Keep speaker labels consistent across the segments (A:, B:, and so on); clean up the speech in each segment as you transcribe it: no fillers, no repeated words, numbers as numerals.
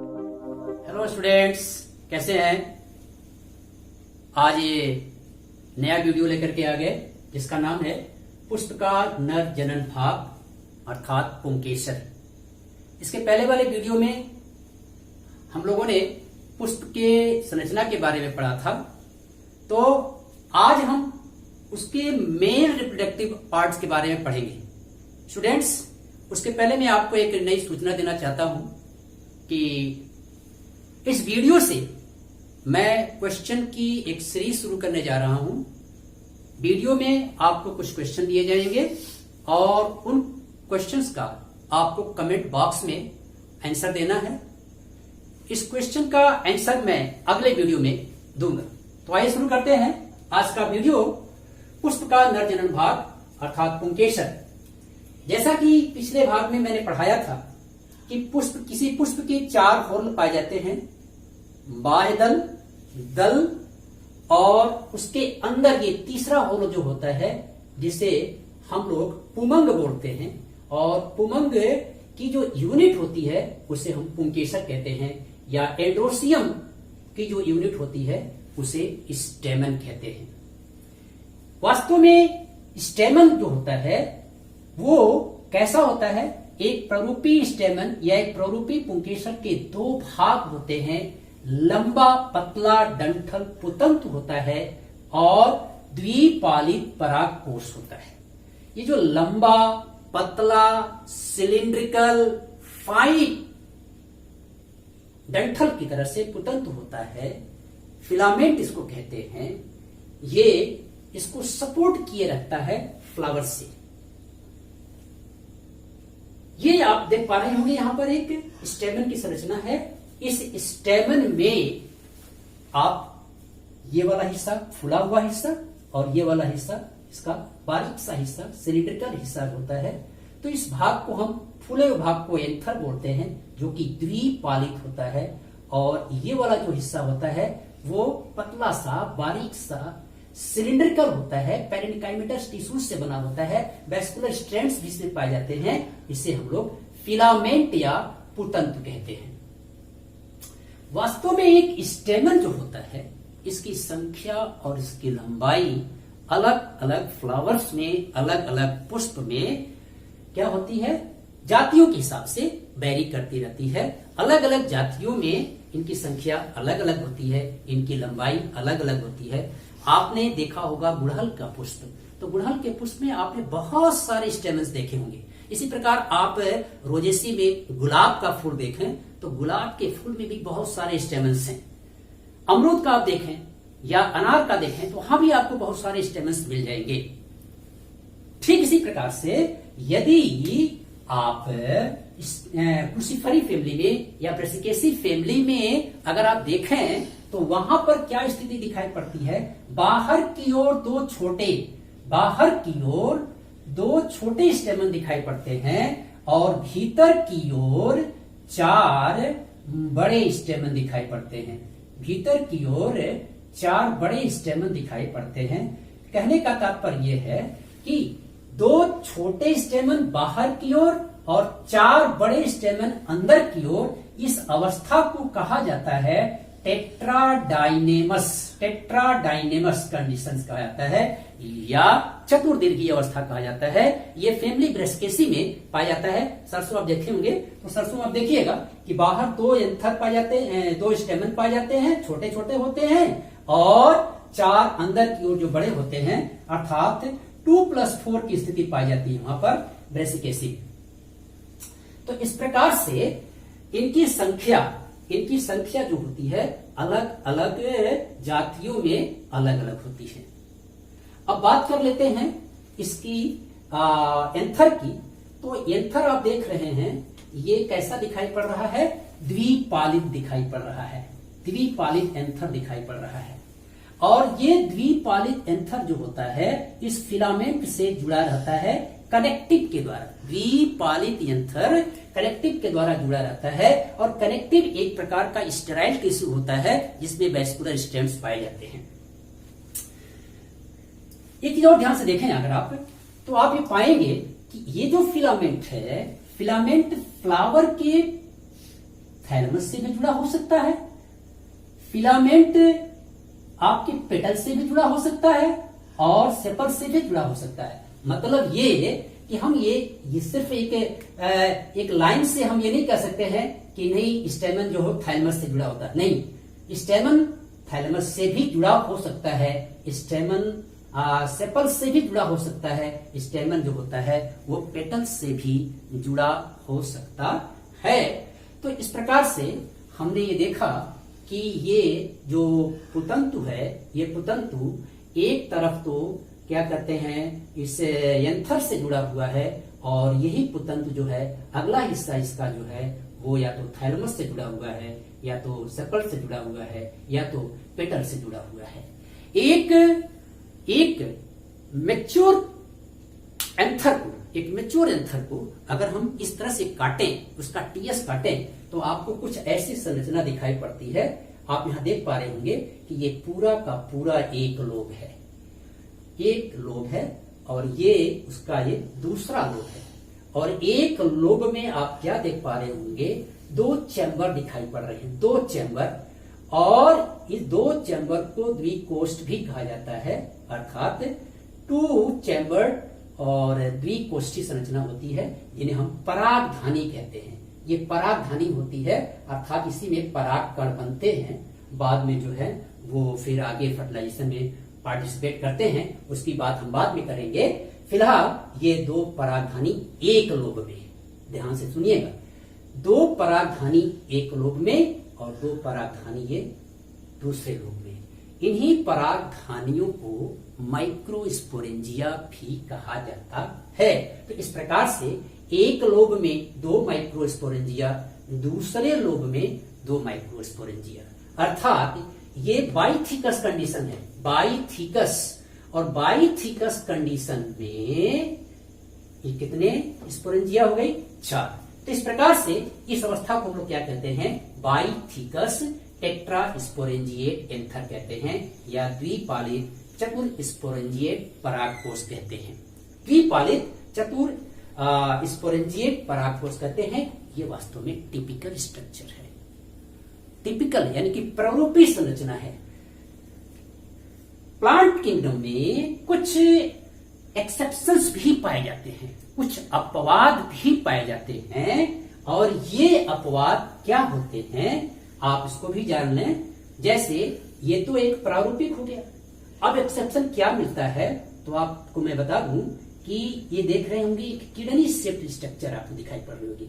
A: Hello students, कैसे हैं? आज ये नया वीडियो लेकर के आ गए जिसका नाम है पुष्प का नर जनन भाग अर्थात पुंकेसर। इसके पहले वाले वीडियो में हम लोगों ने पुष्प के संरचना के बारे में पढ़ा था, तो आज हम उसके मेन रिप्रोडक्टिव पार्ट्स के बारे में पढ़ेंगे। स्टूडेंट्स, उसके पहले मैं आपको एक नई सूचना देना चाहता हूं कि इस वीडियो से मैं क्वेश्चन की एक सीरीज शुरू करने जा रहा हूं। वीडियो में आपको कुछ क्वेश्चन दिए जाएंगे और उन क्वेश्चंस का आपको कमेंट बॉक्स में आंसर देना है। इस क्वेश्चन का आंसर मैं अगले वीडियो में दूंगा। तो आइए शुरू करते हैं आज का वीडियो, पुष्प का नर जनन भाग अर्थात पुंकेसर। जैसा कि पिछले भाग में मैंने पढ़ाया था कि किसी पुष्प के 4 होल पाए जाते हैं, बाह्य दल, दल और उसके अंदर ये तीसरा होल जो होता है जिसे हम लोग पुमंग बोलते हैं, और पुमंग की जो यूनिट होती है उसे हम पुंकेसर कहते हैं, या एंड्रोसियम की जो यूनिट होती है उसे स्टेमन कहते हैं। वास्तव में स्टेमन जो होता है वो कैसा होता है? एक प्ररूपी स्टेमन या एक प्ररूपी पुंकेसर के 2 भाग होते हैं। लंबा पतला डंठल पुतंतु होता है और द्विपालित परागकोश होता है। ये जो लंबा पतला सिलिंड्रिकल फाइन डंठल की तरह से पुतंतु होता है, फिलामेंट इसको कहते हैं, ये इसको सपोर्ट किए रखता है फ्लावर से। ये आप देख पा रहे होंगे, यहां पर एक स्टेमन की संरचना है। इस स्टेमन में आप ये वाला हिस्सा फूला हुआ हिस्सा और ये वाला हिस्सा इसका बारीक सा हिस्सा सिलिंड्रिकल हिस्सा होता है। तो इस भाग को हम फूले हुए भाग को एंथर बोलते हैं, जो कि द्विपालित होता है, और ये वाला जो हिस्सा होता है वो पतला सा बारीक सा सिलिंड्रिकल होता है, पेरेन्काइमेटस टिश्यूज से बना होता है, वेस्कुलर स्ट्रैंड्स भी इसमें पाए जाते हैं। इसे हम लोग फिलामेंट या पुतंतु कहते हैं। वास्तव में एक स्टेमन जो होता है इसकी संख्या और इसकी लंबाई अलग अलग फ्लावर्स में, अलग अलग पुष्प में क्या होती है, जातियों के हिसाब से वेरी करती रहती है। अलग अलग जातियों में इनकी संख्या अलग अलग होती है, इनकी लंबाई अलग अलग होती है। आपने देखा होगा गुड़हल का पुष्प, तो गुड़हल के पुष्प में आपने बहुत सारे स्टेमन्स देखे होंगे। इसी प्रकार आप रोजेसी में गुलाब का फूल देखें तो गुलाब के फूल में भी बहुत सारे स्टेमन्स हैं। अमरूद का आप देखें या अनार का देखें तो वहां भी आपको बहुत सारे स्टेमन्स मिल जाएंगे। ठीक इसी प्रकार से यदि आप क्रूसिफरी फैमिली में या ब्रेसिकेसी फैमिली में अगर आप देखें तो वहां पर क्या स्थिति दिखाई पड़ती है? बाहर की ओर दो छोटे स्टेमन दिखाई पड़ते हैं और भीतर की ओर 4 बड़े स्टेमन दिखाई पड़ते हैं। भीतर की ओर 4 बड़े स्टेमन दिखाई पड़ते हैं। कहने का तात्पर्य यह है कि 2 छोटे स्टेमन बाहर की ओर और 4 बड़े स्टेमन अंदर की ओर, इस अवस्था को कहा जाता है टेट्राडाइनेमस कंडीशंस कहा जाता है, या चतुर्दीर्घीय अवस्था कहा जाता है। ये फैमिली ब्रेसिकेसी में पाया जाता है। सरसों आप देखे होंगे तो सरसों आप देखिएगा कि बाहर 2 एंथर पाए जाते हैं, 2 स्टेमन पाए जाते हैं, छोटे छोटे होते हैं, और 4 अंदर की ओर जो बड़े होते हैं, अर्थात 2+4 की स्थिति पाई जाती है वहां पर ब्रेसिकेसी। तो इस प्रकार से इनकी संख्या जो होती है अलग अलग जातियों में अलग अलग होती है। अब बात कर लेते हैं इसकी एंथर की। तो एंथर आप देख रहे हैं ये कैसा दिखाई पड़ रहा है? द्विपालित दिखाई पड़ रहा है। द्विपालित एंथर दिखाई पड़ रहा है, और ये द्विपालित एंथर जो होता है इस फिलामेंट से जुड़ा रहता है कनेक्टिव के द्वारा। द्विपालित एंथर कनेक्टिव के द्वारा जुड़ा रहता है, और कनेक्टिव एक प्रकार का स्टेराइल टिश्यू होता है जिसमें वेस्कुलर स्टेम्स पाए जाते हैं। एक चीज और ध्यान से देखें अगर आप, तो आप ये पाएंगे कि ये जो फिलामेंट है, फिलामेंट फ्लावर के थैलेमस से भी जुड़ा हो सकता है, फिलामेंट आपके पेटल से भी जुड़ा हो सकता है और सेपल से भी जुड़ा हो सकता है। मतलब ये कि हम ये सिर्फ एक लाइन से हम ये नहीं कह सकते हैं कि नहीं स्टेमन जो हो थैलेमस से जुड़ा होता है। नहीं, स्टेमन थैलेमस से भी जुड़ा हो सकता है, स्टेमन सेपल से भी जुड़ा हो सकता है, स्टेमन जो होता है वो पेटल से भी जुड़ा हो सकता है। तो इस प्रकार से हमने ये देखा कि ये जो पुतंतु है, ये पुतंतु एक तरफ तो क्या कहते हैं इस यंथर से जुड़ा हुआ है और यही पुतंतु जो है अगला हिस्सा इसका जो है वो या तो थैलेमस से जुड़ा हुआ है, या तो सेपल से जुड़ा हुआ है, या तो पेटल से जुड़ा हुआ है। एक मैच्योर एंथर को अगर हम इस तरह से काटें, उसका टीएस काटें, तो आपको कुछ ऐसी संरचना दिखाई पड़ती है। आप यहां देख पा रहे होंगे कि ये पूरा का पूरा एक लोब है और ये उसका ये दूसरा लोब है। और एक लोब में आप क्या देख पा रहे होंगे, 2 चैम्बर दिखाई पड़ रहे हैं, 2 चैम्बर। और इस 2 चैम्बर को द्विकोष्ठ भी कहा जाता है, अर्थात 2 चैम्बर और द्विकोष्ठी संरचना होती है, जिन्हें हम परागधानी कहते हैं। ये परागधानी होती है, अर्थात इसी में पराग कण बनते हैं, बाद में जो है वो फिर आगे फर्टिलाइजेशन में पार्टिसिपेट करते हैं। उसकी बात हम बाद में करेंगे। फिलहाल ये 2 परागधानी एक लोब में, ध्यान से सुनिएगा, 2 परागधानी एक लोब में और 2 परागधानी ये दूसरे लोब में। इन्हीं परागधानियों को माइक्रोस्पोरेंजिया भी कहा जाता है। तो इस प्रकार से एक लोब में 2 माइक्रोस्पोरेंजिया, दूसरे लोब में 2 माइक्रोस्पोरेंजिया, अर्थात ये बाइथिकस कंडीशन है, बाइथिकस। और बाइथिकस कंडीशन में ये कितने स्पोरेंजिया हो गई, 4। तो इस प्रकार से इस अवस्था को हम लोग क्या कहते हैं, बाइथिकस टेट्रास्पोरेंजिएट एंथर कहते हैं, या द्विपालित चतुर स्पोरेंजिएट परागकोश कहते हैं। द्विपालित चतुर स्पोरेंजिएट परागकोश कहते हैं। ये वास्तव में टिपिकल स्ट्रक्चर है, टिपिकल यानी कि प्रारूपी संरचना है। प्लांट किंगडम में कुछ एक्सेप्शंस भी पाए जाते हैं, कुछ अपवाद भी पाए जाते हैं। और ये अपवाद क्या होते हैं आप इसको भी जान लें। जैसे ये तो एक प्रारूपिक हो गया, अब एक्सेप्शन क्या मिलता है तो आपको मैं बता दूं कि ये देख रहे होंगे एक किडनी शेप्ड स्ट्रक्चर आपको दिखाई पड़ रही होगी,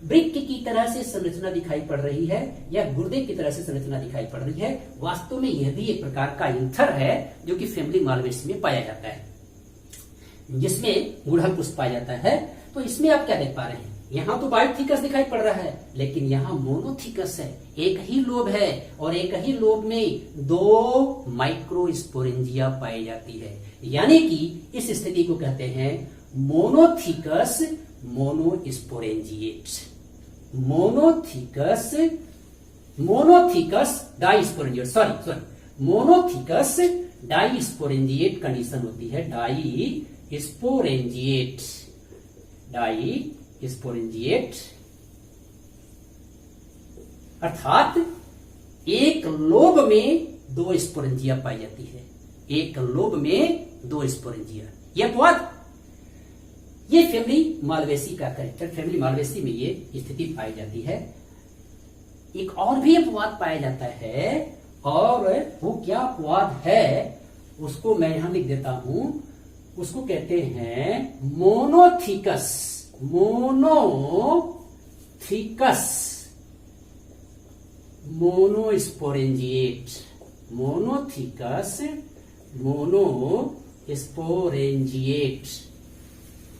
A: ब्रिक की तरह से संरचना दिखाई पड़ रही है, या गुर्दे की तरह से संरचना दिखाई पड़ रही है। वास्तव में यह भी एक प्रकार का एंथर है जो कि फैमिली मालवेसी में पाया जाता है, जिसमें गुड़हल पुष्प पाया जाता है। तो इसमें आप क्या देख पा रहे हैं, यहाँ तो बाइथिकस दिखाई पड़ रहा है, लेकिन यहाँ मोनोथिकस है, एक ही लोब है और एक ही लोब में 2 माइक्रोस्पोरेंजिया पाई जाती है। यानी कि इस स्थिति को कहते हैं monothecous monosporangiate, monothecous disporangiate, sorry monothecous disporangiate condition होती है, डाइस्पोरेंजिएट अर्थात एक लोब में 2 स्पोरेंजिया पाई जाती है, एक लोब में 2 स्पोरेंजिया। यह अपवाद ये फैमिली मालवेसी का कैरेक्टर, फैमिली मालवेसी में ये स्थिति पाई जाती है। एक और भी अपवाद पाया जाता है, और वो क्या अपवाद है उसको मैं यहां लिख देता हूं। उसको कहते हैं monothecous monosporangiate, monothecous monosporangiate,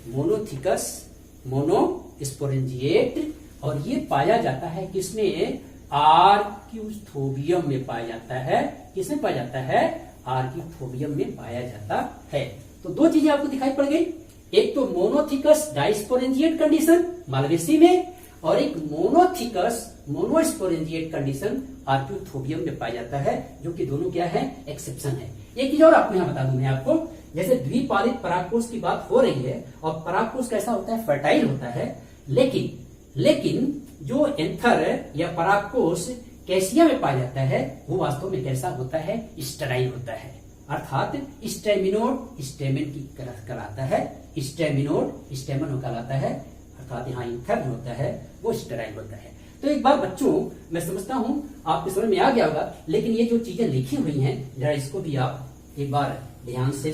A: monothecous मोनोस्पोरेंजिएट। और ये पाया जाता है किसमें, आर्क्यूथोबियम में पाया जाता है। किसमें पाया जाता है, आर्क्यूथोबियम में पाया जाता है। तो 2 चीजें आपको दिखाई पड़ गई, एक तो मोनोथिकस डाइस्पोरेंजिएट कंडीशन मालवेसी में, और एक मोनोथिकस मोनोस्पोरेंजिएट कंडीशन आर्क्यूथोबियम में पाया जाता है, जो कि दोनों क्या है, एक्सेप्शन है। एक चीज और आपको यहां बता दूं मैं आपको, जैसे द्विपालित परागकोश की बात हो रही है, और परागकोश कैसा होता है, फर्टाइल होता है, लेकिन जो एंथर या परागकोश कैसिया में पाया जाता है वो वास्तव में कैसा होता है, स्टेराइल होता है, अर्थात स्टेमिनोड स्टेमन की कहलाता है, स्टेमिनोड स्टेमन कहलाता है, अर्थात यहाँ एंथर जो होता है वो स्टेराइल होता है। तो एक बार बच्चों, मैं समझता हूं आपके समझ में आ गया होगा, लेकिन ये जो चीजें लिखी हुई हैं जरा इसको भी आप एक बार ध्यान से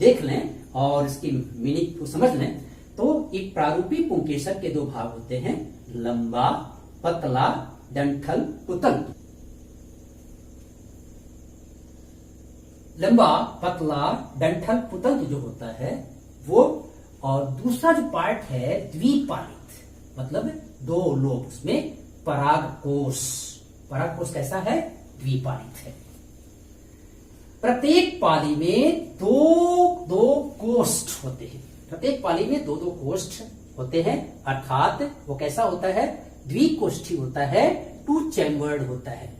A: देख लें और इसकी मीनिंग को समझ लें। तो एक प्रारूपी पुंकेसर के दो भाग होते हैं, लंबा पतला डंठल पुतंत। लंबा पतला डंठल पुतंत जो होता है वो, और दूसरा जो पार्ट है द्विपालित, मतलब दो लोब, उसमें परागकोश। परागकोश कैसा है, द्विपालित है। प्रत्येक पाली में दो दो कोष्ठ होते हैं, प्रत्येक पाली में दो दो कोष्ठ होते हैं, अर्थात वो कैसा होता है, द्विकोष्ठी होता है, टू चैम्बर्ड होता है।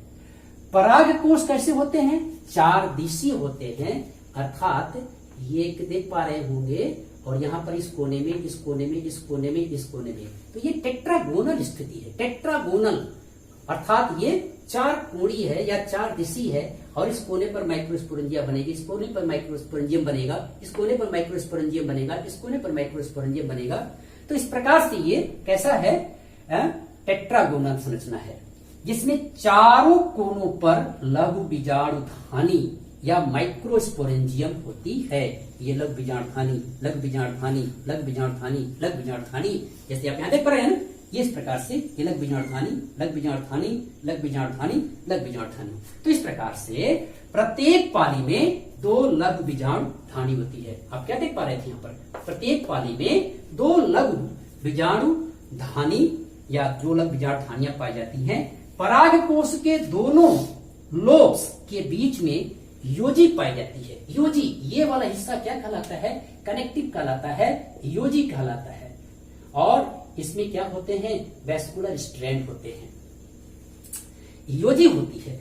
A: परागकोश कैसे होते हैं, चार दिशी होते हैं, अर्थात ये देख पा रहे होंगे, और यहां पर इस कोने में, इस कोने में, इस कोने में, इस कोने में, तो ये टेट्रागोनल स्थिति है, टेट्रागोनल, अर्थात ये चार कोणी है या चार दिशी है, और इस कोने पर माइक्रोस्पोरेंजिया बनेगी, इस कोने पर माइक्रोस्पोरेंजियम बनेगा, इस कोने पर माइक्रोस्पोरेंजियम बनेगा, इस कोने पर माइक्रोस्पोरेंजियम बनेगा। तो इस प्रकार से ये कैसा है, टेट्रागोनल संरचना है, जिसमें चारों कोनों पर लघु बीजाणुधानी या माइक्रोस्पोरेंजियम होती है। ये लघु बीजाणुधानी, लघु बीजाणुधानी, लघु बीजाणुधानी, लघु बीजाणुधानी, जैसे आप यहां देख पा रहे हैं ना, ये इस प्रकार से ये लघु बीजाणुधानी, लघु बीजाणुधानी, लघु बीजाणुधानी, लघु बीजाणुधानी। तो इस प्रकार से प्रत्येक पाली में दो लघु बीजाणुधानी होती है। आप क्या देख पा रहे थे यहाँ पर, प्रत्येक पाली में दो लघु बीजाणुधानी या दो लघु बीजाणुधानियां पाई जाती हैं। परागकोश के दोनों लोब्स के बीच में योजी पाई जाती है। योजी, ये वाला हिस्सा क्या कहलाता है, कनेक्टिव कहलाता है, योजी कहलाता है। और इसमें क्या होते हैं, वेस्कुलर स्ट्रैंड होते हैं, योजी होती है।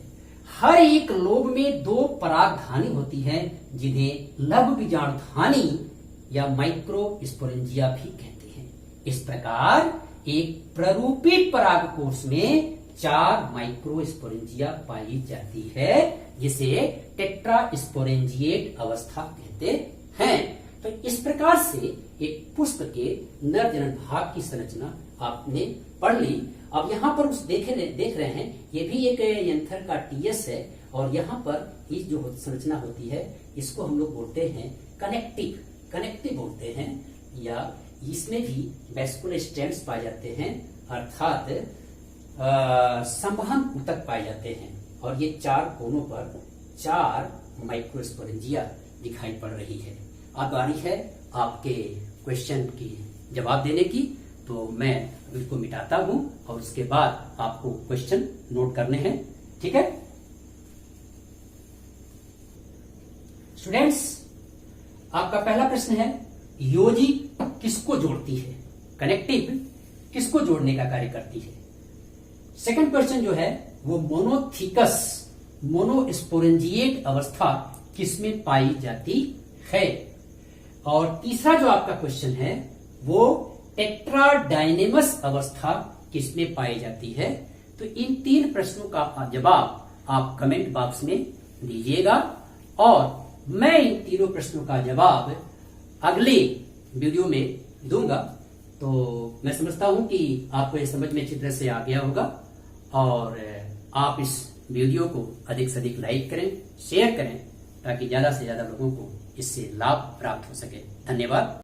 A: हर एक लोब में दो परागधानी होती है, जिन्हें लघु बीजाणुधानी या माइक्रोस्पोरेंजिया भी कहते हैं। इस प्रकार एक प्ररूपी परागकोश में चार माइक्रोस्पोरेंजिया पाई जाती है, जिसे टेट्रास्पोरेंजिएट अवस्था कहते हैं। तो इस प्रकार से एक पुष्प के नर जनन भाग की संरचना आपने पढ़ ली। अब यहाँ पर उस देख रहे हैं, ये भी एक यंत्र का टीएस है, और यहाँ पर इस जो संरचना होती है इसको हम लोग बोलते हैं कनेक्टिव बोलते हैं, या इसमें भी वेस्कुलर स्ट्रैंड्स पाए जाते हैं, अर्थात संवहन ऊतक पाए जाते हैं। और ये चार कोनों पर चार माइक्रोस्पोरेंजिया दिखाई पड़ रही है। अब बारी है आपके क्वेश्चन की जवाब देने की, तो मैं इसको मिटाता हूं और उसके बाद आपको क्वेश्चन नोट करने हैं, ठीक है स्टूडेंट्स। आपका पहला प्रश्न है, योजी किसको जोड़ती है, कनेक्टिव किसको जोड़ने का कार्य करती है। सेकंड क्वेश्चन जो है वो मोनोथिकस मोनोस्पोरेंजिएट अवस्था किसमें पाई जाती है। और तीसरा जो आपका क्वेश्चन है वो टेट्राडाइनेमस अवस्था किसमें पाई जाती है। तो इन तीन प्रश्नों का जवाब आप कमेंट बॉक्स में दीजिएगा, और मैं इन तीनों प्रश्नों का जवाब अगले वीडियो में दूंगा। तो मैं समझता हूं कि आपको ये समझ में अच्छी तरह से आ गया होगा, और आप इस वीडियो को अधिक से अधिक लाइक करें, शेयर करें, ताकि ज्यादा से ज्यादा लोगों को इससे लाभ प्राप्त हो सके। धन्यवाद।